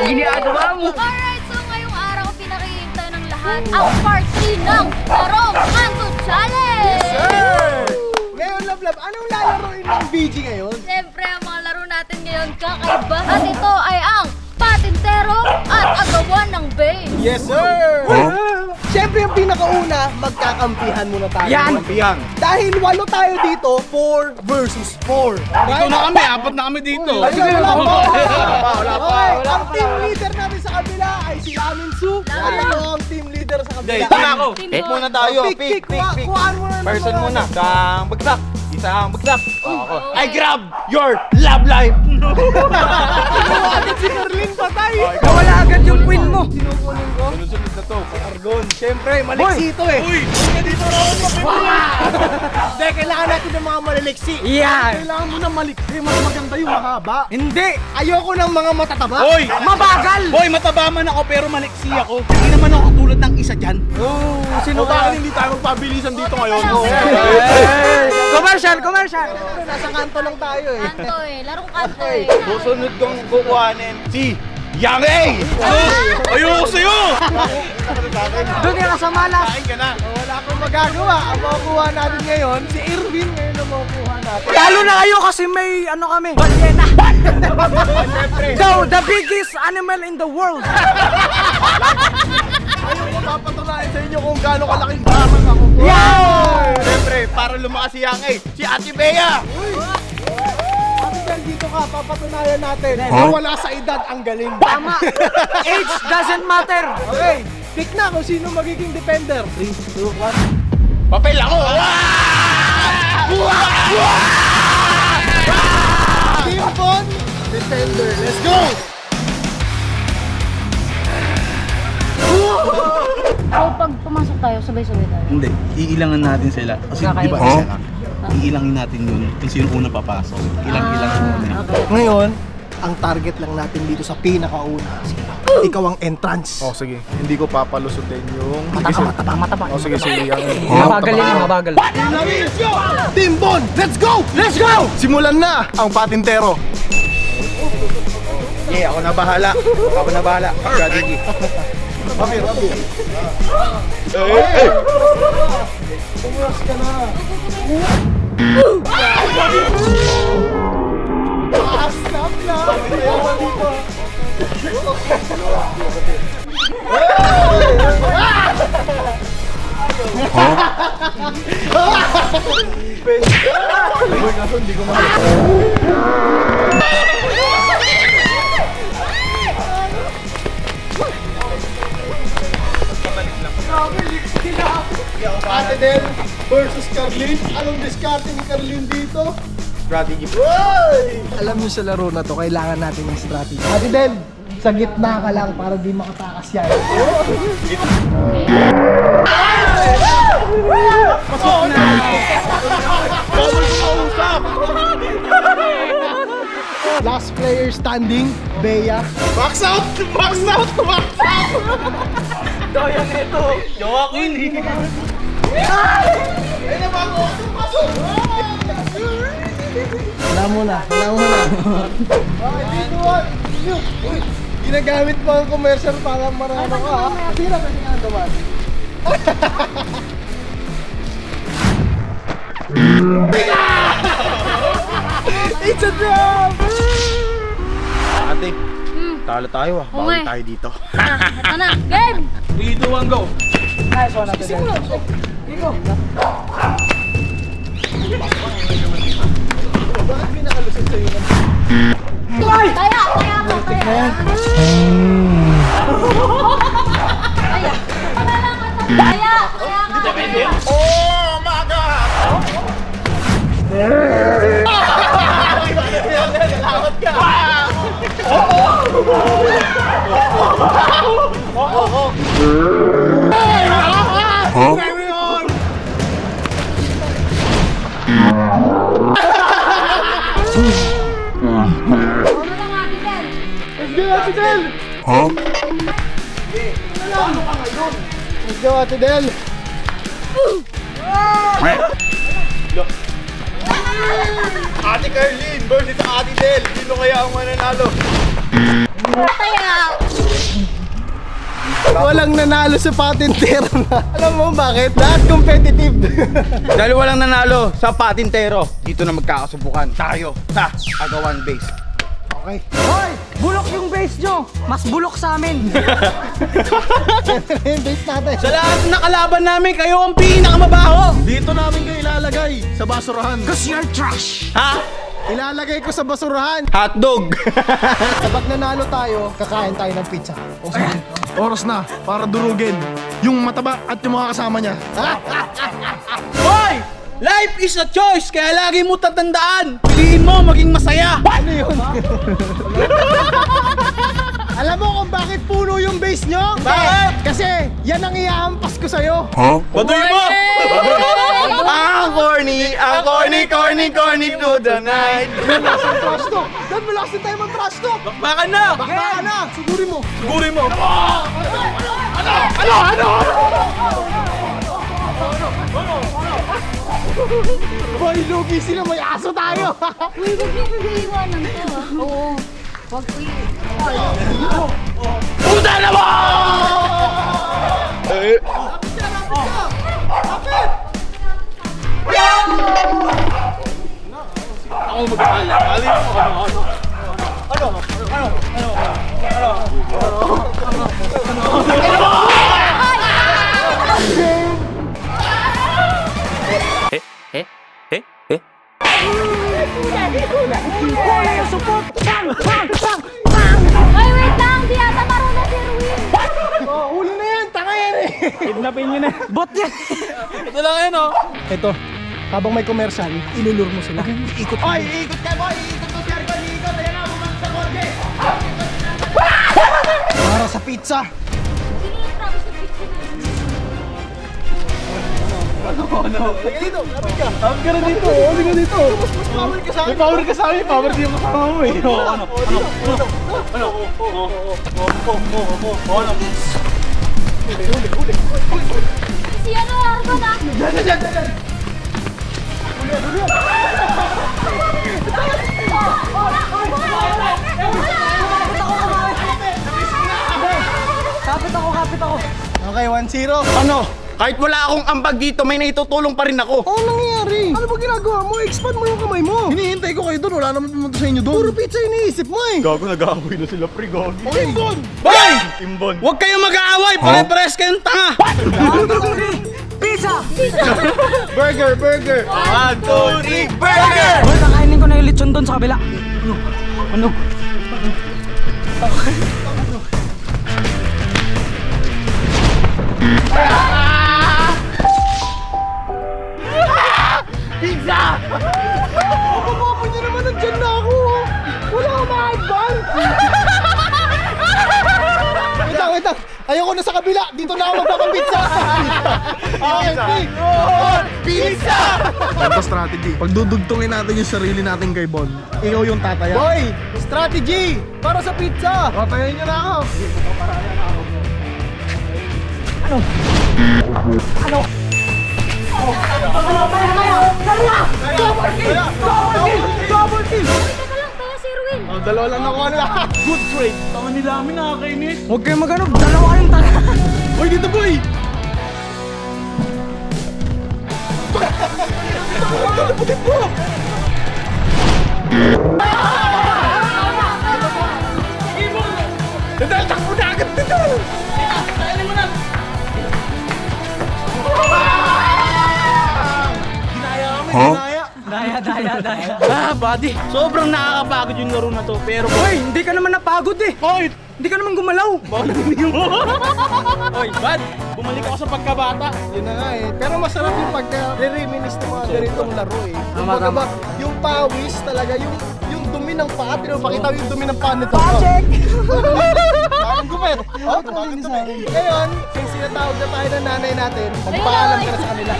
Ginagawa mo. Alright, so ngayong araw pinakihintay ng lahat ang part 3 ng Larong Kanto Challenge! Ngayon, Love, anong lalaroin ng BG ngayon? Siyempre, ang mga laro natin ngayon kakaiba. At ito ay ang Patintero at Agawan ng Bay. Yes, sir! Siyempre, yung pinakauna, magkakampihan muna tayo. Yan! Kampihan. Dahil 8 tayo dito, 4 versus 4. Dito na kami, apat na kami dito. Wala pa. Wala pa. Okay, ang team leader namin sa kabila ay si Amin Su. At ito ang team leader sa kabila. Ito na ako. Team Pick Boy. muna tayo. Pick. Kuhaan mo na ng Person mga- muna. Isang bagsak. Isang bagsak. Ako. I grab your love life. Si Carlin patay. Nawala agad yung queen mo. Sinukunin ko. Sunod na to. Argon. Siyempre, maliksito eh. Uy! Dito na ako Hindi, kailangan natin ng mga maliliksi. Yan. Kailangan mo ng maliksi. Mas maganda yung mahaba. Hindi. Ayoko ng mga matataba. Hoy! Mabagal. Hoy, mataba man ako pero maliksi ako. Hindi naman ako tulad ng isa dyan. Oh, sino O bakit hindi tayo magpabilisan dito ngayon? Commercial, commercial. Nasa kanto lang tayo eh. Kanto eh, larong kanto eh. Susunod kong kukuhanin si Yang A! Ayoko sa'yo! Doon yung kasamalas. Kain ka na. Wala akong magagawa. Ang makukuha natin ngayon, si Irvin ngayon ang makukuha natin. Lalo na kayo kasi may ano kami. Balyena. So, the biggest animal in the world. Ayun ko papatunayan sa inyo kung gaano kalaking baman ako. Yan! Siyempre, para lumakas si Yang A, si Ate Bea! Kapag dito ka, papatunayan natin na wala sa edad ang galing. Tama. Age doesn't matter. Okay, pick na kung sino magiging defender. 3, 2, 1. Papel ako! Team Bon, defender. Let's go! So pag pumasok tayo, sabay-sabay tayo. Hindi, iilangan natin sila. Kasi di ba isa lang? Iilangin natin yun kung sino una papasok. Ilang-ilang muna. Ngayon, ang target lang natin dito sa pinakauna. Ikaw ang entrance. Oh, sige. Hindi ko papalosotin yung... Mataba. Oh, sige, sige. Mabagal yan, mabagal. Team Bon, let's go! Let's go! Simulan na ang patintero. Yeah, ako na bahala. Ako na bahala. Strategy. Rabi. Umuras ka na. Stop na! Ayaw dito. Ate Del versus Carlin. Anong diskarte ni Carlin dito? Strategy. Alam niyo sa laro na to, kailangan natin ng strategy. Ate Del, sa gitna ka lang para di makatakas yan. Pasok na! Bawal ko mausap! Last player standing, Bea. Box out! Box out! Box out! Doyan ito! Jowa ko yun eh! Ay naman ako! Pasok! Wala muna. Okay, dito one. Uy, ginagamit mo ang commercial para marano ka ha. Sino kasi nga naman? It's a drop! Ate, talo tayo ah. Oo Bawal nga. tayo dito. Ito na, game! 3, 2, 1, go! Nice one, Ate Del. Bakit pinakalusot sa'yo? Kaya ako, kaya. Kaya ka. Oh my God! Lawat ka! Let's go, Ate Del! Let's go, Ate Del! Ate Carlin versus Ate Del. Sino kaya ang mananalo? Walang nanalo sa patintero na. Alam mo bakit? Lahat competitive. Dahil walang nanalo sa patintero, dito na magkakasubukan tayo sa Agawan Base. Okay. Hoy! Bulok yung base nyo! Mas bulok sa amin! Yung base natin. Sa lahat ng kalaban namin, kayo ang pinakamabaho! Dito namin kayo ilalagay sa basurahan. Cause you're trash! Ha? Ilalagay ko sa basurahan. Hotdog! Kapag nanalo tayo, kakain tayo ng pizza. O sige, oras na para durugin yung mataba at yung mga kasama niya. Hoy! Life is a choice, kaya lagi mo tatandaan. Piliin mo maging masaya. Ano yun? Alam mo kung bakit puno yung base nyo? Bakit? Kasi yan ang iaampas ko sa'yo. Baduy mo! Ang corny to the night. Trash talk! Dad, malakas din tayo mag-trash talk! Baka na! Baka na! Sigurin mo! Sigurin mo! Boy, lugi sila! May aso tayo! Uy, wag niyo kong iiwanan to ha. Oo. Wag ko Puta na mo! Ako mag-alala. Alin mo ano? Ay, wait lang! Di ata marunong si Ruin! Oh, huli na yan! Tanga yan eh! Kidnapin nyo na! Bot yan! Ito lang yan oh. Ito, habang may commercial, ilulur mo sila. Ikot. Oy, ikot ka boy! Ikot mo si Argon! Ikot! Ayan na, bumang sa korte! Para sa pizza! Sino yung promise na pizza natin? Halika dito! Lapit ka! Tawag ka na dito. Halika dito. Mas power ka sa akin! May power ka sa akin. Power din yung kasama mo eh. Si ano, Argon ah! Kapit ako! Okay, 1-0. Ano? Kahit wala akong ambag dito, may naitutulong pa rin ako. Ano nangyayari? Ano ba ginagawa mo? Expand mo yung kamay mo. Hinihintay ko kayo doon. Wala naman pumunta sa inyo doon. Puro pizza iniisip mo eh. Gago, nag-aaway na sila, pre. Gago. Timbon! Hoy! Timbon. Huwag kayong mag-aaway. Pare-pares kayong tanga. Pizza! Burger! 1, 2, 3, burger! Hoy, kakainin ko na yung lechon doon sa kabila. Ano? Papa niyo naman, nandyan na ako. Wala akong ma-advance. Wait lang. Ayoko na sa kabila. Dito na ako magpapapizza. Okay, pizza! Ito strategy. Pagdudugtungin natin yung sarili natin kay Bon, ikaw yung tataya. Boy! Strategy! Para sa pizza! Tatayan nyo na ako. Double kill! Uy, teka lang, kaya si Ruin! Oh, dalawa lang nakuha nila. Good trade. Tama nila amin, nakakainis. Huwag kayong magano, dalawa kayong tala. Boy, dito boy! Dahil takbo na agad dito. Daya. Ah, buddy. Sobrang nakakapagod yung laro na to. Pero, Hoy, hindi ka naman napagod eh. Hoy! Hindi ka naman gumalaw. Hoy, bad. Bumalik ako sa pagkabata. Yun na nga eh. Pero masarap yung pagka-reminis ng mga ganitong laro eh. Tama, Kumbaga tama. ba, yung pawis talaga, yung dumi ng paa, pinapakita yung dumi ng paa nito. Check! Parang Gupit! Oh, bakit to eh? Ngayon, since sinatawag na tayo ng nanay natin, magpaalam ka na sa kanila.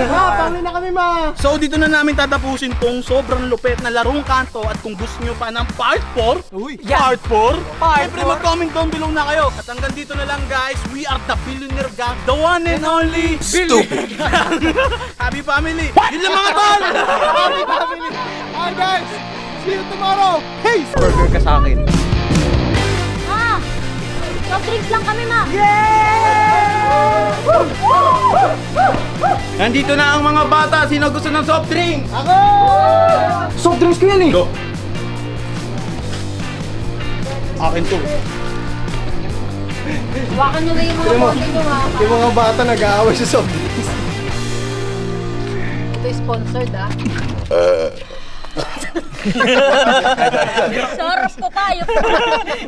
Ma, pangli na kami, ma! So dito na namin tatapusin tong sobrang lupet na larong kanto at kung gusto nyo pa ng part 4, part 4, siyempre mag-comment down below na kayo. At hanggang dito na lang guys, we are the Billionaire Gang, the one and only Stupid Gang! Happy family! Yun lang mga tol! Happy family! Alright guys! See you tomorrow! Peace! Burger ka sa akin. Ma! Soft drinks lang kami, ma! Nandito na ang mga bata. Sino gusto ng soft drink? Soft drinks ko yan eh. Go! Akin to. Hawakan nyo na yung mga bote nyo, ha? Yung mga bata nag-aaway sa soft drinks. Ito yung sponsored, ah. Sarap ko tayo.